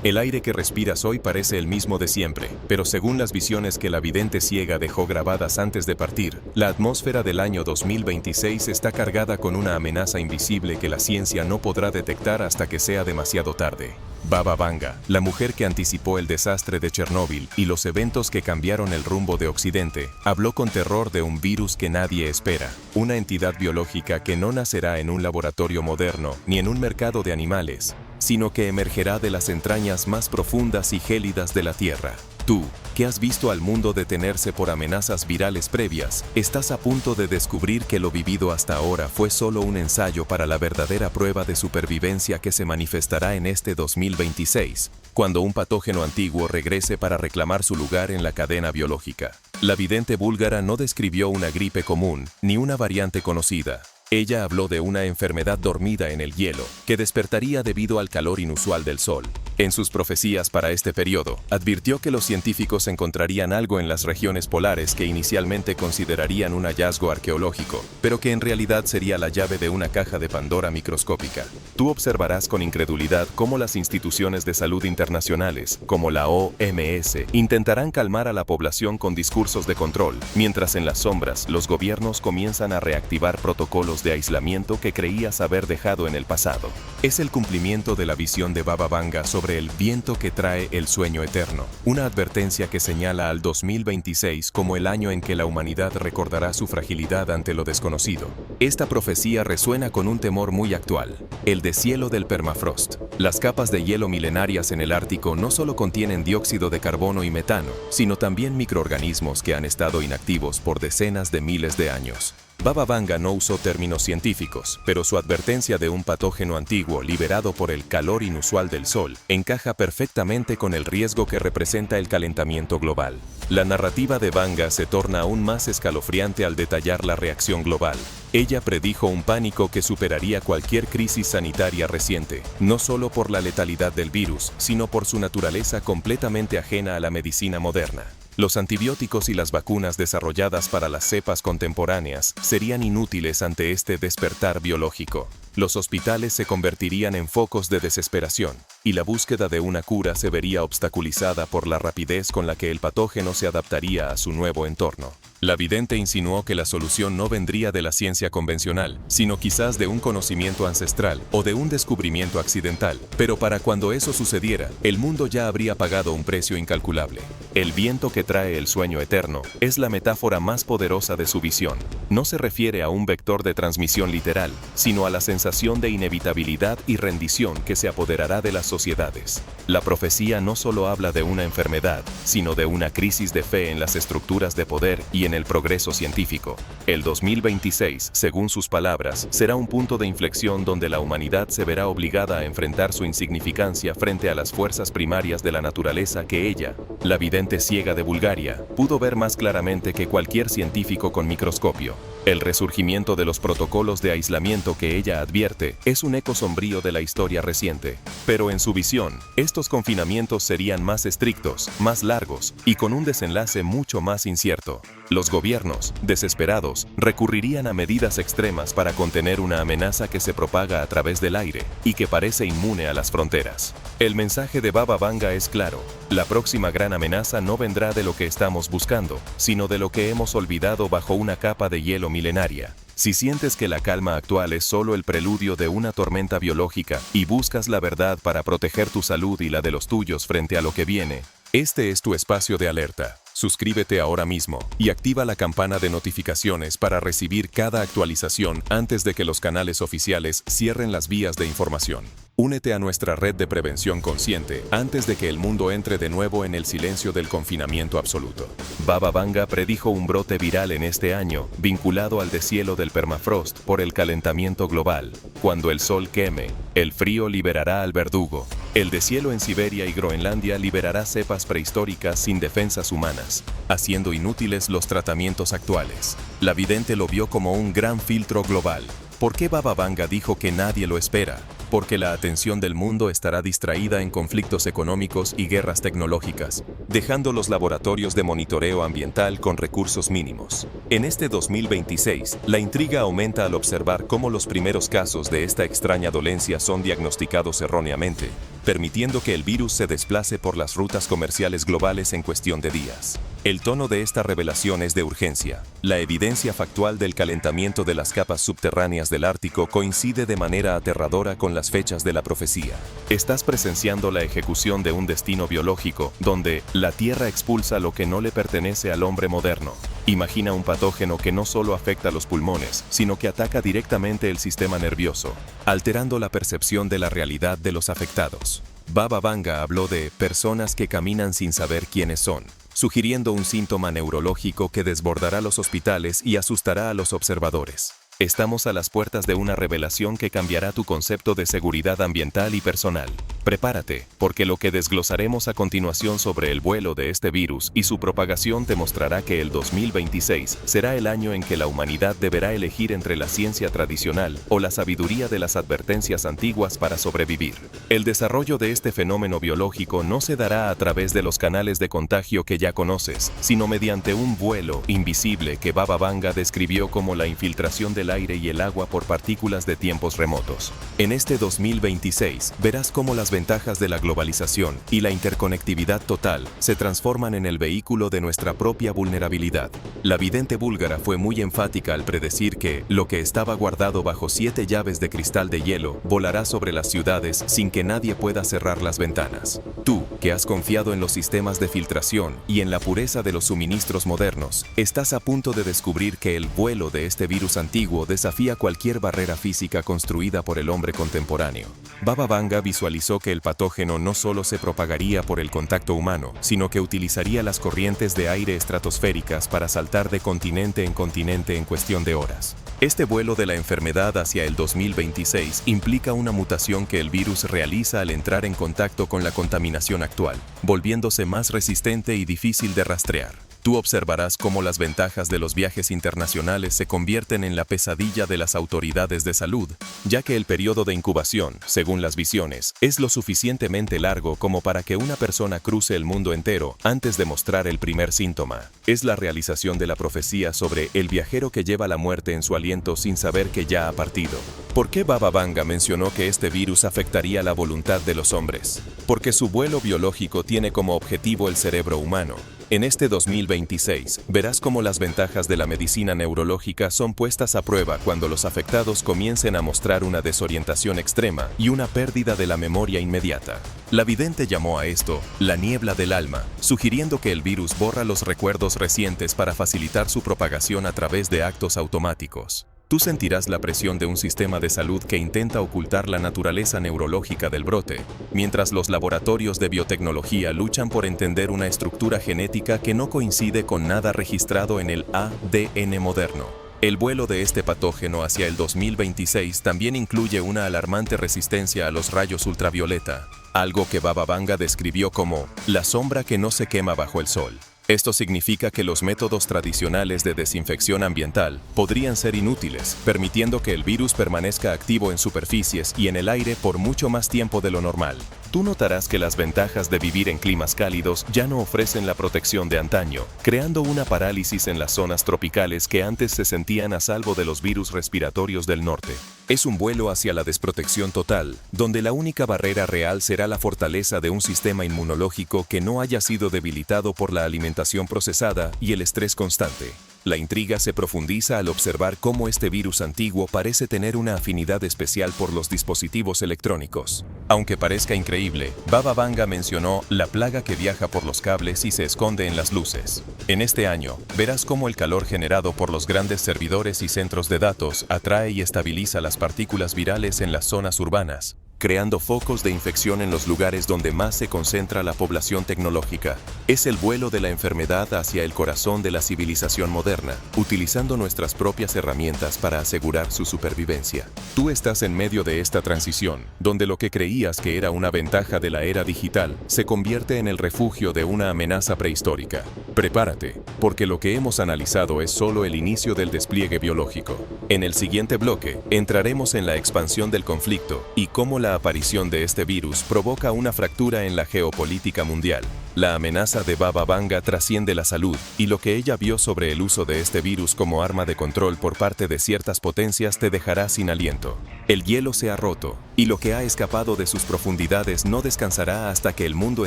El aire que respiras hoy parece el mismo de siempre, pero según las visiones que la vidente ciega dejó grabadas antes de partir, la atmósfera del año 2026 está cargada con una amenaza invisible que la ciencia no podrá detectar hasta que sea demasiado tarde. Baba Vanga, la mujer que anticipó el desastre de Chernóbil y los eventos que cambiaron el rumbo de Occidente, habló con terror de un virus que nadie espera, una entidad biológica que no nacerá en un laboratorio moderno ni en un mercado de animales, sino que emergerá de las entrañas más profundas y gélidas de la Tierra. Tú, que has visto al mundo detenerse por amenazas virales previas, estás a punto de descubrir que lo vivido hasta ahora fue solo un ensayo para la verdadera prueba de supervivencia que se manifestará en este 2026, cuando un patógeno antiguo regrese para reclamar su lugar en la cadena biológica. La vidente búlgara no describió una gripe común, ni una variante conocida. Ella habló de una enfermedad dormida en el hielo, que despertaría debido al calor inusual del Sol. En sus profecías para este periodo, advirtió que los científicos encontrarían algo en las regiones polares que inicialmente considerarían un hallazgo arqueológico, pero que en realidad sería la llave de una caja de Pandora microscópica. Tú observarás con incredulidad cómo las instituciones de salud internacionales, como la OMS, intentarán calmar a la población con discursos de control, mientras en las sombras los gobiernos comienzan a reactivar protocolos de aislamiento que creías haber dejado en el pasado. Es el cumplimiento de la visión de Baba Vanga sobre el viento que trae el sueño eterno, una advertencia que señala al 2026 como el año en que la humanidad recordará su fragilidad ante lo desconocido. Esta profecía resuena con un temor muy actual, el deshielo del permafrost. Las capas de hielo milenarias en el Ártico no solo contienen dióxido de carbono y metano, sino también microorganismos que han estado inactivos por decenas de miles de años. Baba Vanga no usó términos científicos, pero su advertencia de un patógeno antiguo liberado por el calor inusual del Sol encaja perfectamente con el riesgo que representa el calentamiento global. La narrativa de Vanga se torna aún más escalofriante al detallar la reacción global. Ella predijo un pánico que superaría cualquier crisis sanitaria reciente, no solo por la letalidad del virus, sino por su naturaleza completamente ajena a la medicina moderna. Los antibióticos y las vacunas desarrolladas para las cepas contemporáneas serían inútiles ante este despertar biológico. Los hospitales se convertirían en focos de desesperación, y la búsqueda de una cura se vería obstaculizada por la rapidez con la que el patógeno se adaptaría a su nuevo entorno. La vidente insinuó que la solución no vendría de la ciencia convencional, sino quizás de un conocimiento ancestral o de un descubrimiento accidental, pero para cuando eso sucediera, el mundo ya habría pagado un precio incalculable. El viento que trae el sueño eterno es la metáfora más poderosa de su visión. No se refiere a un vector de transmisión literal, sino a la sensación de inevitabilidad y rendición que se apoderará de las sociedades. La profecía no solo habla de una enfermedad, sino de una crisis de fe en las estructuras de poder y en el progreso científico. El 2026, según sus palabras, será un punto de inflexión donde la humanidad se verá obligada a enfrentar su insignificancia frente a las fuerzas primarias de la naturaleza que ella, la vidente ciega de Bulgaria, pudo ver más claramente que cualquier científico con microscopio. El resurgimiento de los protocolos de aislamiento que ella advierte es un eco sombrío de la historia reciente. Pero en su visión, estos confinamientos serían más estrictos, más largos y con un desenlace mucho más incierto. Los gobiernos, desesperados, recurrirían a medidas extremas para contener una amenaza que se propaga a través del aire y que parece inmune a las fronteras. El mensaje de Baba Vanga es claro: la próxima gran amenaza no vendrá de lo que estamos buscando, sino de lo que hemos olvidado bajo una capa de hielo milenaria. Si sientes que la calma actual es solo el preludio de una tormenta biológica y buscas la verdad para proteger tu salud y la de los tuyos frente a lo que viene, este es tu espacio de alerta. Suscríbete ahora mismo y activa la campana de notificaciones para recibir cada actualización antes de que los canales oficiales cierren las vías de información. Únete a nuestra red de prevención consciente antes de que el mundo entre de nuevo en el silencio del confinamiento absoluto. Baba Vanga predijo un brote viral en este año, vinculado al deshielo del permafrost por el calentamiento global. Cuando el sol queme, el frío liberará al verdugo. El deshielo en Siberia y Groenlandia liberará cepas prehistóricas sin defensas humanas, haciendo inútiles los tratamientos actuales. La vidente lo vio como un gran filtro global. ¿Por qué Baba Vanga dijo que nadie lo espera? porque la atención del mundo estará distraída en conflictos económicos y guerras tecnológicas, dejando los laboratorios de monitoreo ambiental con recursos mínimos. En este 2026, la intriga aumenta al observar cómo los primeros casos de esta extraña dolencia son diagnosticados erróneamente, permitiendo que el virus se desplace por las rutas comerciales globales en cuestión de días. El tono de esta revelación es de urgencia. La evidencia factual del calentamiento de las capas subterráneas del Ártico coincide de manera aterradora con las fechas de la profecía. Estás presenciando la ejecución de un destino biológico, donde la Tierra expulsa lo que no le pertenece al hombre moderno. Imagina un patógeno que no solo afecta los pulmones, sino que ataca directamente el sistema nervioso, alterando la percepción de la realidad de los afectados. Baba Vanga habló de personas que caminan sin saber quiénes son, sugiriendo un síntoma neurológico que desbordará los hospitales y asustará a los observadores. Estamos a las puertas de una revelación que cambiará tu concepto de seguridad ambiental y personal. Prepárate, porque lo que desglosaremos a continuación sobre el vuelo de este virus y su propagación te mostrará que el 2026 será el año en que la humanidad deberá elegir entre la ciencia tradicional o la sabiduría de las advertencias antiguas para sobrevivir. El desarrollo de este fenómeno biológico no se dará a través de los canales de contagio que ya conoces, sino mediante un vuelo invisible que Baba Vanga describió como la infiltración del aire y el agua por partículas de tiempos remotos. En este 2026 verás cómo las ventajas de la globalización y la interconectividad total se transforman en el vehículo de nuestra propia vulnerabilidad. La vidente búlgara fue muy enfática al predecir que lo que estaba guardado bajo 7 llaves de cristal de hielo volará sobre las ciudades sin que nadie pueda cerrar las ventanas. Tú, que has confiado en los sistemas de filtración y en la pureza de los suministros modernos, estás a punto de descubrir que el vuelo de este virus antiguo desafía cualquier barrera física construida por el hombre contemporáneo. Baba Vanga visualizó que el patógeno no solo se propagaría por el contacto humano, sino que utilizaría las corrientes de aire estratosféricas para saltar de continente en cuestión de horas. Este vuelo de la enfermedad hacia el 2026 implica una mutación que el virus realiza al entrar en contacto con la contaminación actual, volviéndose más resistente y difícil de rastrear. Tú observarás cómo las ventajas de los viajes internacionales se convierten en la pesadilla de las autoridades de salud, ya que el periodo de incubación, según las visiones, es lo suficientemente largo como para que una persona cruce el mundo entero antes de mostrar el primer síntoma. Es la realización de la profecía sobre el viajero que lleva la muerte en su aliento sin saber que ya ha partido. ¿Por qué Baba Vanga mencionó que este virus afectaría la voluntad de los hombres? Porque su vuelo biológico tiene como objetivo el cerebro humano. En este 2026, verás cómo las ventajas de la medicina neurológica son puestas a prueba cuando los afectados comiencen a mostrar una desorientación extrema y una pérdida de la memoria inmediata. La vidente llamó a esto la niebla del alma, sugiriendo que el virus borra los recuerdos recientes para facilitar su propagación a través de actos automáticos. Tú sentirás la presión de un sistema de salud que intenta ocultar la naturaleza neurológica del brote, mientras los laboratorios de biotecnología luchan por entender una estructura genética que no coincide con nada registrado en el ADN moderno. El vuelo de este patógeno hacia el 2026 también incluye una alarmante resistencia a los rayos ultravioleta, algo que Baba Vanga describió como la sombra que no se quema bajo el sol. Esto significa que los métodos tradicionales de desinfección ambiental podrían ser inútiles, permitiendo que el virus permanezca activo en superficies y en el aire por mucho más tiempo de lo normal. Tú notarás que las ventajas de vivir en climas cálidos ya no ofrecen la protección de antaño, creando una parálisis en las zonas tropicales que antes se sentían a salvo de los virus respiratorios del norte. Es un vuelo hacia la desprotección total, donde la única barrera real será la fortaleza de un sistema inmunológico que no haya sido debilitado por la alimentación procesada y el estrés constante. La intriga se profundiza al observar cómo este virus antiguo parece tener una afinidad especial por los dispositivos electrónicos. Aunque parezca increíble, Baba Vanga mencionó la plaga que viaja por los cables y se esconde en las luces. En este año, verás cómo el calor generado por los grandes servidores y centros de datos atrae y estabiliza las partículas virales en las zonas urbanas, creando focos de infección en los lugares donde más se concentra la población tecnológica. Es el vuelo de la enfermedad hacia el corazón de la civilización moderna, utilizando nuestras propias herramientas para asegurar su supervivencia. Tú estás en medio de esta transición, donde lo que creías que era una ventaja de la era digital se convierte en el refugio de una amenaza prehistórica. Prepárate, porque lo que hemos analizado es solo el inicio del despliegue biológico. En el siguiente bloque, entraremos en la expansión del conflicto y cómo la aparición de este virus provoca una fractura en la geopolítica mundial. La amenaza de Baba Vanga trasciende la salud y lo que ella vio sobre el uso de este virus como arma de control por parte de ciertas potencias te dejará sin aliento. El hielo se ha roto y lo que ha escapado de sus profundidades no descansará hasta que el mundo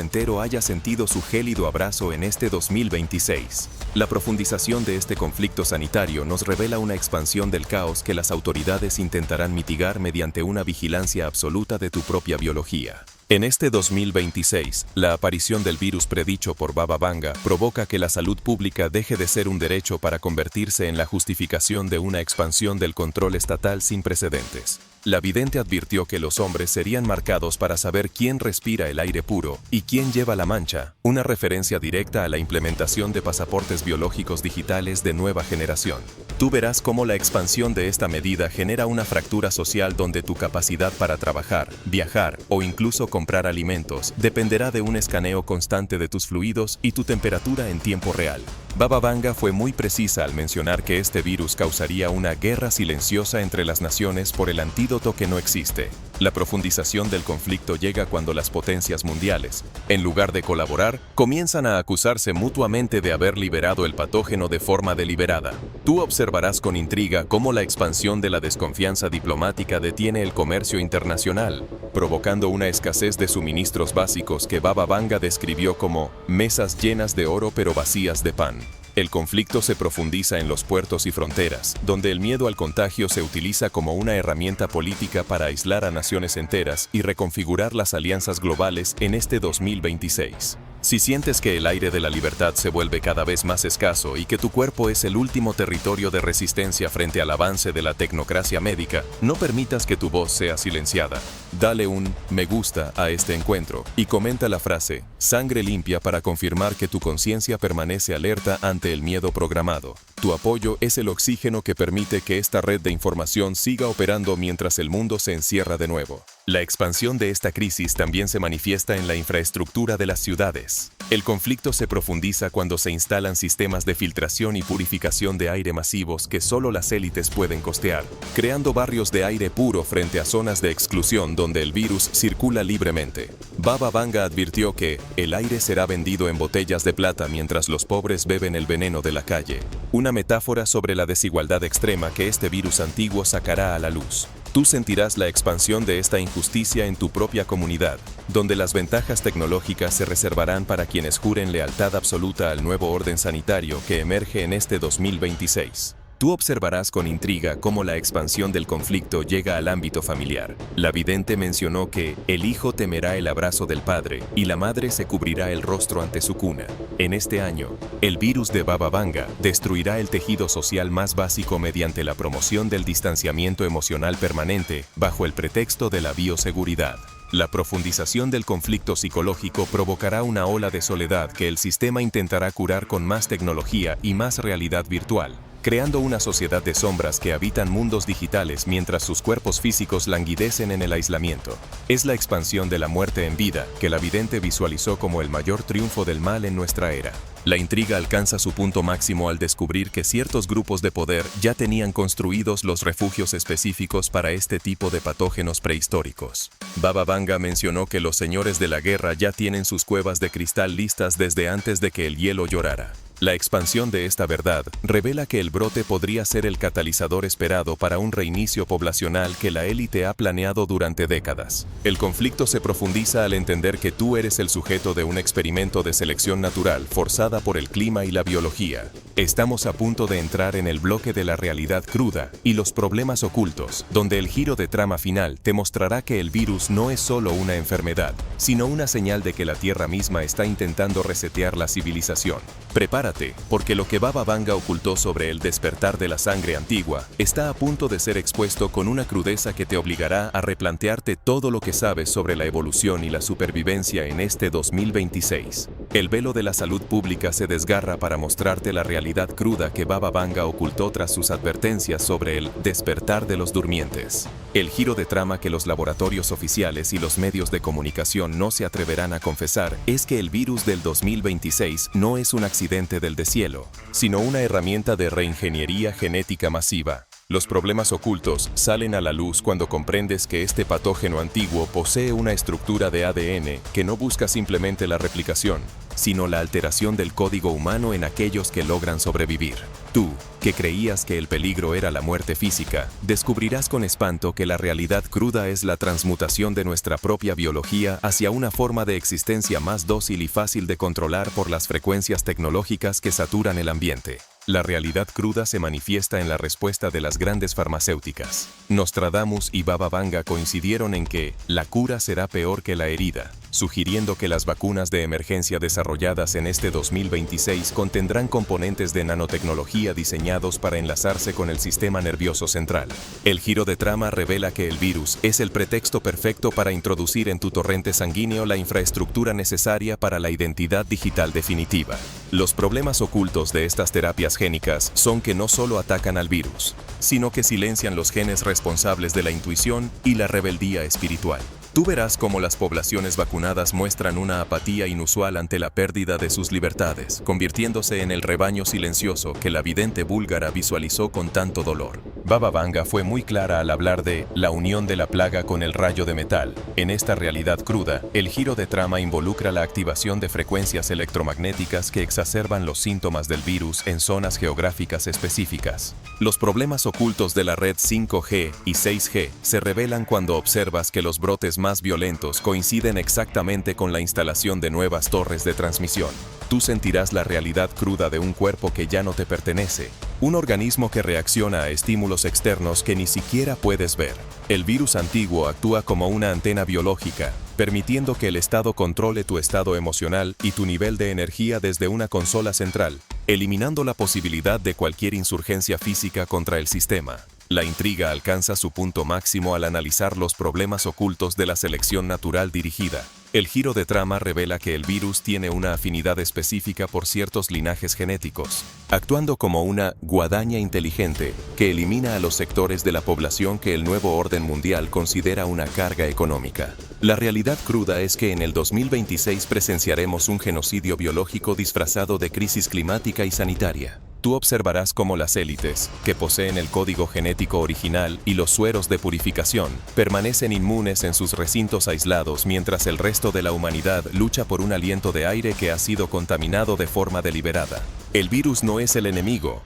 entero haya sentido su gélido abrazo en este 2026. La profundización de este conflicto sanitario nos revela una expansión del caos que las autoridades intentarán mitigar mediante una vigilancia absoluta de tu propia biología. En este 2026, la aparición del virus predicho por Baba Vanga provoca que la salud pública deje de ser un derecho para convertirse en la justificación de una expansión del control estatal sin precedentes. La vidente advirtió que los hombres serían marcados para saber quién respira el aire puro y quién lleva la mancha, una referencia directa a la implementación de pasaportes biológicos digitales de nueva generación. Tú verás cómo la expansión de esta medida genera una fractura social donde tu capacidad para trabajar, viajar o incluso comprar alimentos dependerá de un escaneo constante de tus fluidos y tu temperatura en tiempo real. Baba Vanga fue muy precisa al mencionar que este virus causaría una guerra silenciosa entre las naciones por el antídoto que no existe. La profundización del conflicto llega cuando las potencias mundiales, en lugar de colaborar, comienzan a acusarse mutuamente de haber liberado el patógeno de forma deliberada. Tú observarás con intriga cómo la expansión de la desconfianza diplomática detiene el comercio internacional, provocando una escasez de suministros básicos que Baba Vanga describió como mesas llenas de oro pero vacías de pan. El conflicto se profundiza en los puertos y fronteras, donde el miedo al contagio se utiliza como una herramienta política para aislar a naciones enteras y reconfigurar las alianzas globales en este 2026. Si sientes que el aire de la libertad se vuelve cada vez más escaso y que tu cuerpo es el último territorio de resistencia frente al avance de la tecnocracia médica, no permitas que tu voz sea silenciada. Dale un me gusta a este encuentro y comenta la frase sangre limpia para confirmar que tu conciencia permanece alerta ante el miedo programado. Tu apoyo es el oxígeno que permite que esta red de información siga operando mientras el mundo se encierra de nuevo. La expansión de esta crisis también se manifiesta en la infraestructura de las ciudades. El conflicto se profundiza cuando se instalan sistemas de filtración y purificación de aire masivos que solo las élites pueden costear, creando barrios de aire puro frente a zonas de exclusión donde el virus circula libremente. Baba Vanga advirtió que el aire será vendido en botellas de plata mientras los pobres beben el veneno de la calle, una metáfora sobre la desigualdad extrema que este virus antiguo sacará a la luz. Tú sentirás la expansión de esta injusticia en tu propia comunidad, donde las ventajas tecnológicas se reservarán para quienes juren lealtad absoluta al nuevo orden sanitario que emerge en este 2026. Tú observarás con intriga cómo la expansión del conflicto llega al ámbito familiar. La vidente mencionó que el hijo temerá el abrazo del padre y la madre se cubrirá el rostro ante su cuna. En este año, el virus de Baba Vanga destruirá el tejido social más básico mediante la promoción del distanciamiento emocional permanente bajo el pretexto de la bioseguridad. La profundización del conflicto psicológico provocará una ola de soledad que el sistema intentará curar con más tecnología y más realidad virtual, creando una sociedad de sombras que habitan mundos digitales mientras sus cuerpos físicos languidecen en el aislamiento. Es la expansión de la muerte en vida que la vidente visualizó como el mayor triunfo del mal en nuestra era. La intriga alcanza su punto máximo al descubrir que ciertos grupos de poder ya tenían construidos los refugios específicos para este tipo de patógenos prehistóricos. Baba Vanga mencionó que los señores de la guerra ya tienen sus cuevas de cristal listas desde antes de que el hielo llorara. La expansión de esta verdad revela que el brote podría ser el catalizador esperado para un reinicio poblacional que la élite ha planeado durante décadas. El conflicto se profundiza al entender que tú eres el sujeto de un experimento de selección natural forzado causada por el clima y la biología. Estamos a punto de entrar en el bloque de la realidad cruda y los problemas ocultos, donde el giro de trama final te mostrará que el virus no es solo una enfermedad, sino una señal de que la Tierra misma está intentando resetear la civilización. Prepárate, porque lo que Baba Vanga ocultó sobre el despertar de la sangre antigua está a punto de ser expuesto con una crudeza que te obligará a replantearte todo lo que sabes sobre la evolución y la supervivencia en este 2026. El velo de la salud pública se desgarra para mostrarte la realidad cruda que Baba Vanga ocultó tras sus advertencias sobre el despertar de los durmientes. El giro de trama que los laboratorios oficiales y los medios de comunicación no se atreverán a confesar es que el virus del 2026 no es un accidente del deshielo, sino una herramienta de reingeniería genética masiva. Los problemas ocultos salen a la luz cuando comprendes que este patógeno antiguo posee una estructura de ADN que no busca simplemente la replicación, sino la alteración del código humano en aquellos que logran sobrevivir. Tú, que creías que el peligro era la muerte física, descubrirás con espanto que la realidad cruda es la transmutación de nuestra propia biología hacia una forma de existencia más dócil y fácil de controlar por las frecuencias tecnológicas que saturan el ambiente. La realidad cruda se manifiesta en la respuesta de las grandes farmacéuticas. Nostradamus y Baba Vanga coincidieron en que la cura será peor que la herida, sugiriendo que las vacunas de emergencia desarrolladas en este 2026 contendrán componentes de nanotecnología diseñados para enlazarse con el sistema nervioso central. El giro de trama revela que el virus es el pretexto perfecto para introducir en tu torrente sanguíneo la infraestructura necesaria para la identidad digital definitiva. Los problemas ocultos de estas terapias génicas son que no solo atacan al virus, sino que silencian los genes responsables de la intuición y la rebeldía espiritual. Tú verás cómo las poblaciones vacunadas muestran una apatía inusual ante la pérdida de sus libertades, convirtiéndose en el rebaño silencioso que la vidente búlgara visualizó con tanto dolor. Baba Vanga fue muy clara al hablar de la unión de la plaga con el rayo de metal. En esta realidad cruda, el giro de trama involucra la activación de frecuencias electromagnéticas que exacerban los síntomas del virus en zonas geográficas específicas. Los problemas ocultos de la red 5G y 6G se revelan cuando observas que los brotes más violentos coinciden exactamente con la instalación de nuevas torres de transmisión. Tú sentirás la realidad cruda de un cuerpo que ya no te pertenece, un organismo que reacciona a estímulos externos que ni siquiera puedes ver. El virus antiguo actúa como una antena biológica, permitiendo que el Estado controle tu estado emocional y tu nivel de energía desde una consola central, eliminando la posibilidad de cualquier insurgencia física contra el sistema. La intriga alcanza su punto máximo al analizar los problemas ocultos de la selección natural dirigida. El giro de trama revela que el virus tiene una afinidad específica por ciertos linajes genéticos, actuando como una guadaña inteligente que elimina a los sectores de la población que el nuevo orden mundial considera una carga económica. La realidad cruda es que en el 2026 presenciaremos un genocidio biológico disfrazado de crisis climática y sanitaria. Tú observarás cómo las élites, que poseen el código genético original y los sueros de purificación, permanecen inmunes en sus recintos aislados mientras el resto de la humanidad lucha por un aliento de aire que ha sido contaminado de forma deliberada. El virus no es el enemigo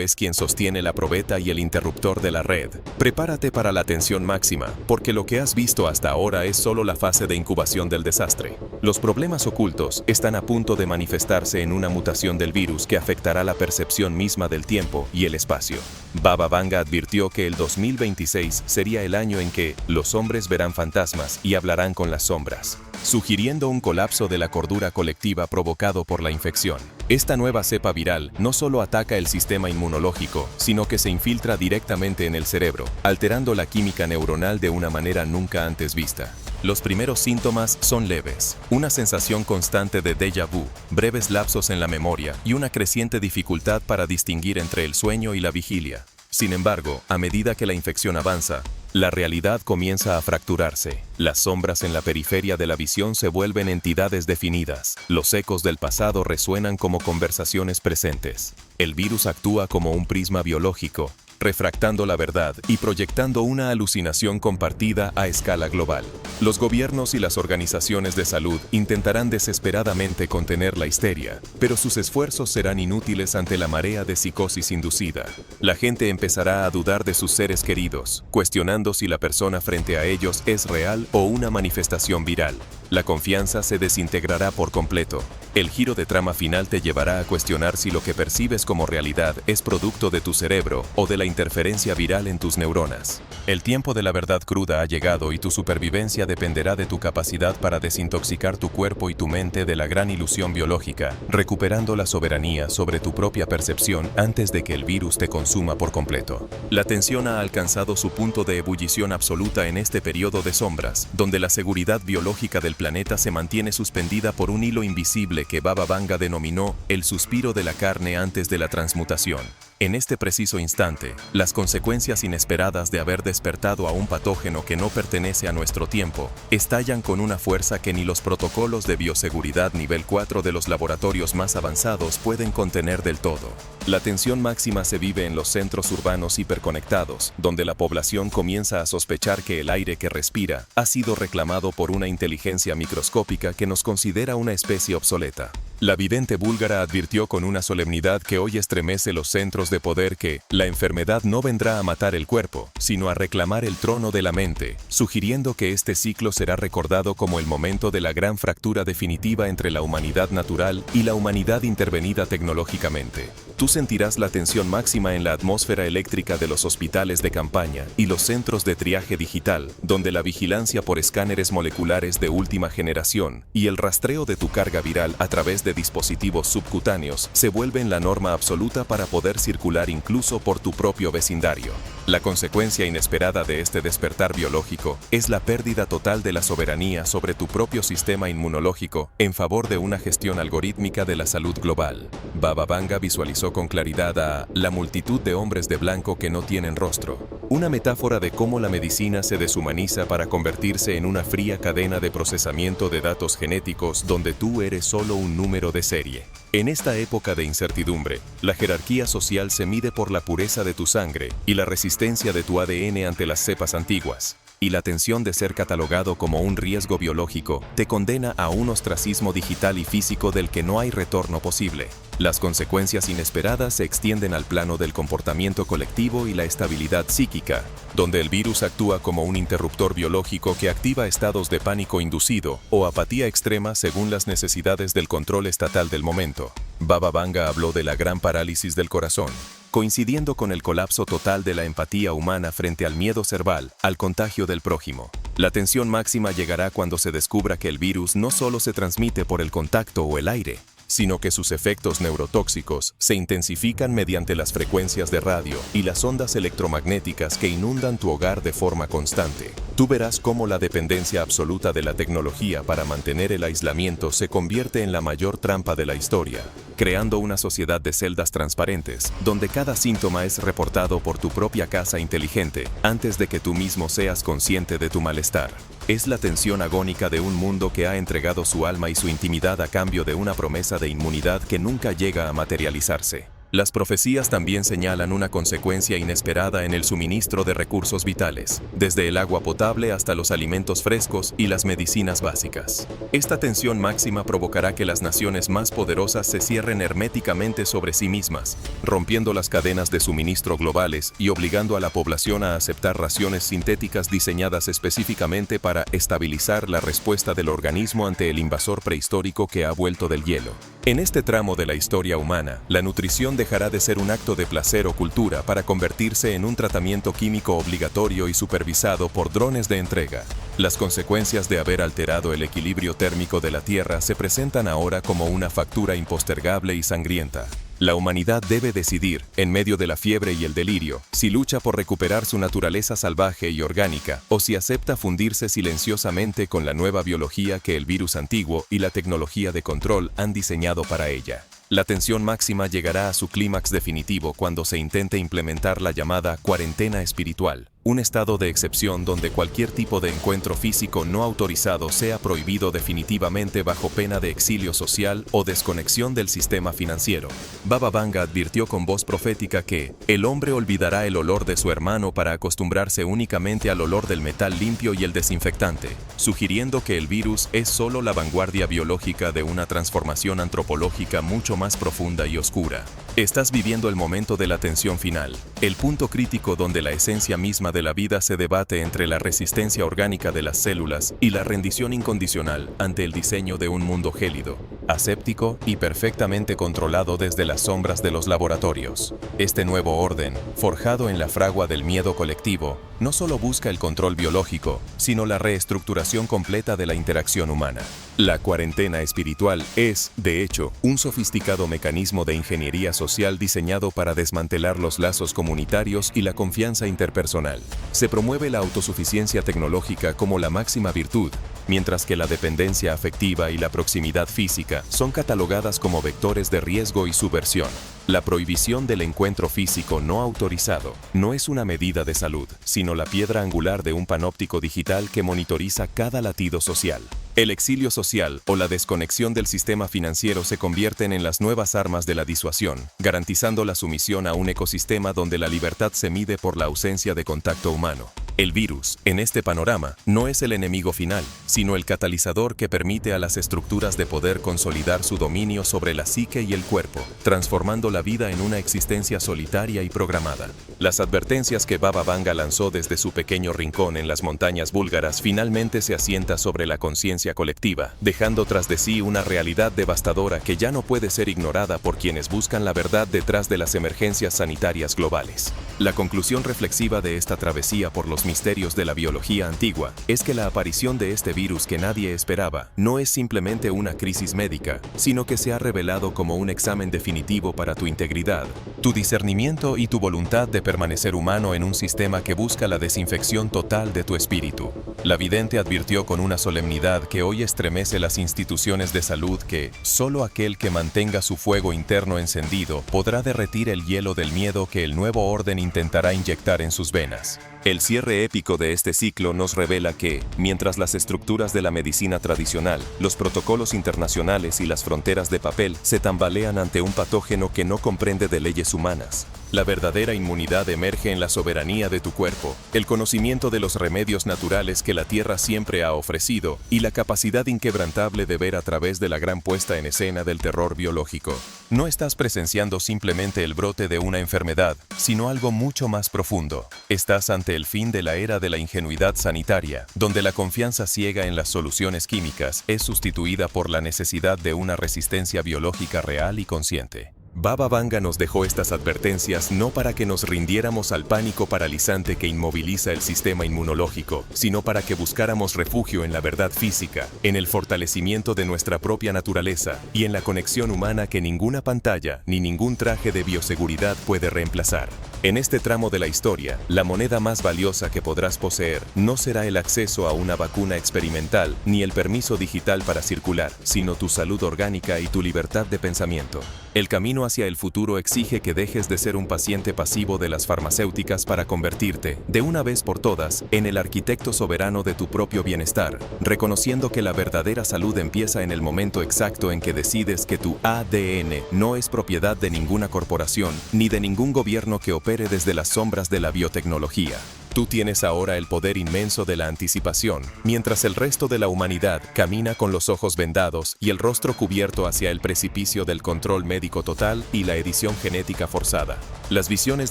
es quien sostiene la probeta y el interruptor de la red. Prepárate para la tensión máxima, porque lo que has visto hasta ahora es solo la fase de incubación del desastre. Los problemas ocultos están a punto de manifestarse en una mutación del virus que afectará la percepción misma del tiempo y el espacio. Baba Vanga advirtió que el 2026 sería el año en que los hombres verán fantasmas y hablarán con las sombras, sugiriendo un colapso de la cordura colectiva provocado por la infección. Esta nueva cepa viral no solo ataca el sistema inmunológico, sino que se infiltra directamente en el cerebro, alterando la química neuronal de una manera nunca antes vista. Los primeros síntomas son leves, una sensación constante de déjà vu, breves lapsos en la memoria y una creciente dificultad para distinguir entre el sueño y la vigilia. Sin embargo, a medida que la infección avanza, la realidad comienza a fracturarse. Las sombras en la periferia de la visión se vuelven entidades definidas. Los ecos del pasado resuenan como conversaciones presentes. El virus actúa como un prisma biológico, refractando la verdad y proyectando una alucinación compartida a escala global. Los gobiernos y las organizaciones de salud intentarán desesperadamente contener la histeria, pero sus esfuerzos serán inútiles ante la marea de psicosis inducida. La gente empezará a dudar de sus seres queridos, cuestionando si la persona frente a ellos es real o una manifestación viral. La confianza se desintegrará por completo. El giro de trama final te llevará a cuestionar si lo que percibes como realidad es producto de tu cerebro o de la interferencia viral en tus neuronas. El tiempo de la verdad cruda ha llegado y tu supervivencia dependerá de tu capacidad para desintoxicar tu cuerpo y tu mente de la gran ilusión biológica, recuperando la soberanía sobre tu propia percepción antes de que el virus te consuma por completo. La tensión ha alcanzado su punto de ebullición absoluta en este periodo de sombras, donde la seguridad biológica del planeta se mantiene suspendida por un hilo invisible que Baba Vanga denominó el suspiro de la carne antes de la transmutación. En este preciso instante, las consecuencias inesperadas de haber despertado a un patógeno que no pertenece a nuestro tiempo estallan con una fuerza que ni los protocolos de bioseguridad nivel 4 de los laboratorios más avanzados pueden contener del todo. La tensión máxima se vive en los centros urbanos hiperconectados, donde la población comienza a sospechar que el aire que respira ha sido reclamado por una inteligencia microscópica que nos considera una especie obsoleta. La vidente búlgara advirtió con una solemnidad que hoy estremece los centros de poder que la enfermedad no vendrá a matar el cuerpo, sino a reclamar el trono de la mente, sugiriendo que este ciclo será recordado como el momento de la gran fractura definitiva entre la humanidad natural y la humanidad intervenida tecnológicamente. Tú sentirás la tensión máxima en la atmósfera eléctrica de los hospitales de campaña y los centros de triaje digital, donde la vigilancia por escáneres moleculares de última generación y el rastreo de tu carga viral a través de dispositivos subcutáneos se vuelven la norma absoluta para poder circular incluso por tu propio vecindario. La consecuencia inesperada de este despertar biológico es la pérdida total de la soberanía sobre tu propio sistema inmunológico en favor de una gestión algorítmica de la salud global. Baba Vanga visualizó con claridad a la multitud de hombres de blanco que no tienen rostro, una metáfora de cómo la medicina se deshumaniza para convertirse en una fría cadena de procesamiento de datos genéticos donde tú eres solo un número de serie. En esta época de incertidumbre, la jerarquía social se mide por la pureza de tu sangre y la resistencia de tu ADN ante las cepas antiguas. Y la tensión de ser catalogado como un riesgo biológico te condena a un ostracismo digital y físico del que no hay retorno posible. Las consecuencias inesperadas se extienden al plano del comportamiento colectivo y la estabilidad psíquica, donde el virus actúa como un interruptor biológico que activa estados de pánico inducido o apatía extrema según las necesidades del control estatal del momento. Baba Vanga habló de la gran parálisis del corazón, coincidiendo con el colapso total de la empatía humana frente al miedo cerval, al contagio del prójimo. La tensión máxima llegará cuando se descubra que el virus no solo se transmite por el contacto o el aire, sino que sus efectos neurotóxicos se intensifican mediante las frecuencias de radio y las ondas electromagnéticas que inundan tu hogar de forma constante. Tú verás cómo la dependencia absoluta de la tecnología para mantener el aislamiento se convierte en la mayor trampa de la historia, creando una sociedad de celdas transparentes, donde cada síntoma es reportado por tu propia casa inteligente antes de que tú mismo seas consciente de tu malestar. Es la tensión agónica de un mundo que ha entregado su alma y su intimidad a cambio de una promesa de inmunidad que nunca llega a materializarse. Las profecías también señalan una consecuencia inesperada en el suministro de recursos vitales, desde el agua potable hasta los alimentos frescos y las medicinas básicas. Esta tensión máxima provocará que las naciones más poderosas se cierren herméticamente sobre sí mismas, rompiendo las cadenas de suministro globales y obligando a la población a aceptar raciones sintéticas diseñadas específicamente para estabilizar la respuesta del organismo ante el invasor prehistórico que ha vuelto del hielo. En este tramo de la historia humana, la nutrición dejará de ser un acto de placer o cultura para convertirse en un tratamiento químico obligatorio y supervisado por drones de entrega. Las consecuencias de haber alterado el equilibrio térmico de la Tierra se presentan ahora como una factura impostergable y sangrienta. La humanidad debe decidir, en medio de la fiebre y el delirio, si lucha por recuperar su naturaleza salvaje y orgánica o si acepta fundirse silenciosamente con la nueva biología que el virus antiguo y la tecnología de control han diseñado para ella. La tensión máxima llegará a su clímax definitivo cuando se intente implementar la llamada cuarentena espiritual, un estado de excepción donde cualquier tipo de encuentro físico no autorizado sea prohibido definitivamente bajo pena de exilio social o desconexión del sistema financiero. Baba Vanga advirtió con voz profética que el hombre olvidará el olor de su hermano para acostumbrarse únicamente al olor del metal limpio y el desinfectante, sugiriendo que el virus es solo la vanguardia biológica de una transformación antropológica mucho más profunda y oscura. Estás viviendo el momento de la tensión final, el punto crítico donde la esencia misma de la vida se debate entre la resistencia orgánica de las células y la rendición incondicional ante el diseño de un mundo gélido. aséptico y perfectamente controlado desde las sombras de los laboratorios. Este nuevo orden, forjado en la fragua del miedo colectivo, no solo busca el control biológico, sino la reestructuración completa de la interacción humana. La cuarentena espiritual es, de hecho, un sofisticado mecanismo de ingeniería social diseñado para desmantelar los lazos comunitarios y la confianza interpersonal. Se promueve la autosuficiencia tecnológica como la máxima virtud, mientras que la dependencia afectiva y la proximidad física son catalogadas como vectores de riesgo y subversión. La prohibición del encuentro físico no autorizado no es una medida de salud, sino la piedra angular de un panóptico digital que monitoriza cada latido social. El exilio social o la desconexión del sistema financiero se convierten en las nuevas armas de la disuasión, garantizando la sumisión a un ecosistema donde la libertad se mide por la ausencia de contacto humano. El virus, en este panorama, no es el enemigo final, sino el catalizador que permite a las estructuras de poder consolidar su dominio sobre la psique y el cuerpo, transformando la vida en una existencia solitaria y programada. Las advertencias que Baba Vanga lanzó desde su pequeño rincón en las montañas búlgaras finalmente se asienta sobre la conciencia colectiva, dejando tras de sí una realidad devastadora que ya no puede ser ignorada por quienes buscan la verdad detrás de las emergencias sanitarias globales. La conclusión reflexiva de esta travesía por los misterios de la biología antigua es que la aparición de este virus que nadie esperaba no es simplemente una crisis médica, sino que se ha revelado como un examen definitivo para tu integridad, tu discernimiento y tu voluntad de permanecer humano en un sistema que busca la desinfección total de tu espíritu. La vidente advirtió con una solemnidad que hoy estremece las instituciones de salud que solo aquel que mantenga su fuego interno encendido podrá derretir el hielo del miedo que el nuevo orden intentará inyectar en sus venas. El cierre épico de este ciclo nos revela que, mientras las estructuras de la medicina tradicional, los protocolos internacionales y las fronteras de papel se tambalean ante un patógeno que no comprende de leyes humanas, la verdadera inmunidad emerge en la soberanía de tu cuerpo, el conocimiento de los remedios naturales que la Tierra siempre ha ofrecido y la capacidad inquebrantable de ver a través de la gran puesta en escena del terror biológico. No estás presenciando simplemente el brote de una enfermedad, sino algo mucho más profundo. Estás ante el fin de la era de la ingenuidad sanitaria, donde la confianza ciega en las soluciones químicas es sustituida por la necesidad de una resistencia biológica real y consciente. Baba Vanga nos dejó estas advertencias no para que nos rindiéramos al pánico paralizante que inmoviliza el sistema inmunológico, sino para que buscáramos refugio en la verdad física, en el fortalecimiento de nuestra propia naturaleza y en la conexión humana que ninguna pantalla ni ningún traje de bioseguridad puede reemplazar. En este tramo de la historia, la moneda más valiosa que podrás poseer no será el acceso a una vacuna experimental ni el permiso digital para circular, sino tu salud orgánica y tu libertad de pensamiento. El camino hacia el futuro exige que dejes de ser un paciente pasivo de las farmacéuticas para convertirte, de una vez por todas, en el arquitecto soberano de tu propio bienestar, reconociendo que la verdadera salud empieza en el momento exacto en que decides que tu ADN no es propiedad de ninguna corporación ni de ningún gobierno que opere desde las sombras de la biotecnología. Tú tienes ahora el poder inmenso de la anticipación, mientras el resto de la humanidad camina con los ojos vendados y el rostro cubierto hacia el precipicio del control médico total y la edición genética forzada. Las visiones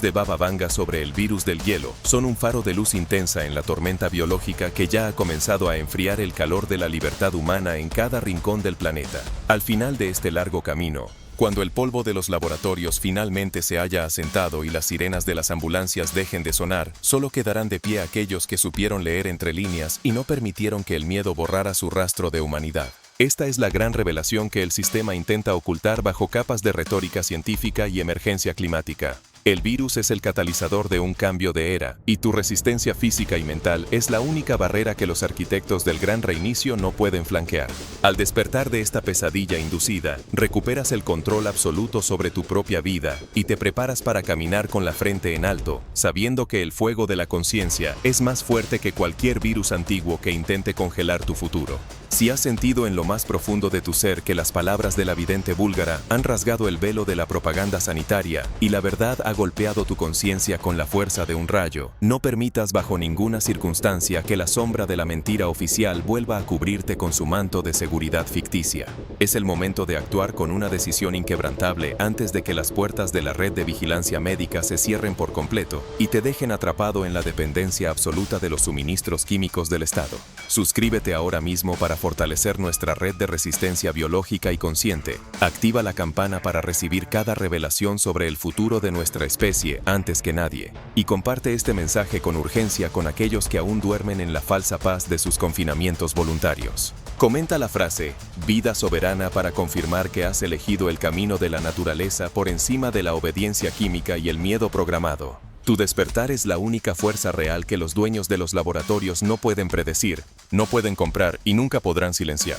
de Baba Vanga sobre el virus del hielo son un faro de luz intensa en la tormenta biológica que ya ha comenzado a enfriar el calor de la libertad humana en cada rincón del planeta. Al final de este largo camino, cuando el polvo de los laboratorios finalmente se haya asentado y las sirenas de las ambulancias dejen de sonar, solo quedarán de pie aquellos que supieron leer entre líneas y no permitieron que el miedo borrara su rastro de humanidad. Esta es la gran revelación que el sistema intenta ocultar bajo capas de retórica científica y emergencia climática. El virus es el catalizador de un cambio de era, y tu resistencia física y mental es la única barrera que los arquitectos del gran reinicio no pueden flanquear. Al despertar de esta pesadilla inducida, recuperas el control absoluto sobre tu propia vida y te preparas para caminar con la frente en alto, sabiendo que el fuego de la conciencia es más fuerte que cualquier virus antiguo que intente congelar tu futuro. Si has sentido en lo más profundo de tu ser que las palabras de la vidente búlgara han rasgado el velo de la propaganda sanitaria y la verdad ha golpeado tu conciencia con la fuerza de un rayo, no permitas bajo ninguna circunstancia que la sombra de la mentira oficial vuelva a cubrirte con su manto de seguridad ficticia. Es el momento de actuar con una decisión inquebrantable antes de que las puertas de la red de vigilancia médica se cierren por completo y te dejen atrapado en la dependencia absoluta de los suministros químicos del Estado. Suscríbete ahora mismo para fortalecer nuestra red de resistencia biológica y consciente. Activa la campana para recibir cada revelación sobre el futuro de nuestra especie antes que nadie. Y comparte este mensaje con urgencia con aquellos que aún duermen en la falsa paz de sus confinamientos voluntarios. Comenta la frase "vida soberana" para confirmar que has elegido el camino de la naturaleza por encima de la obediencia química y el miedo programado. Tu despertar es la única fuerza real que los dueños de los laboratorios no pueden predecir, no pueden comprar y nunca podrán silenciar.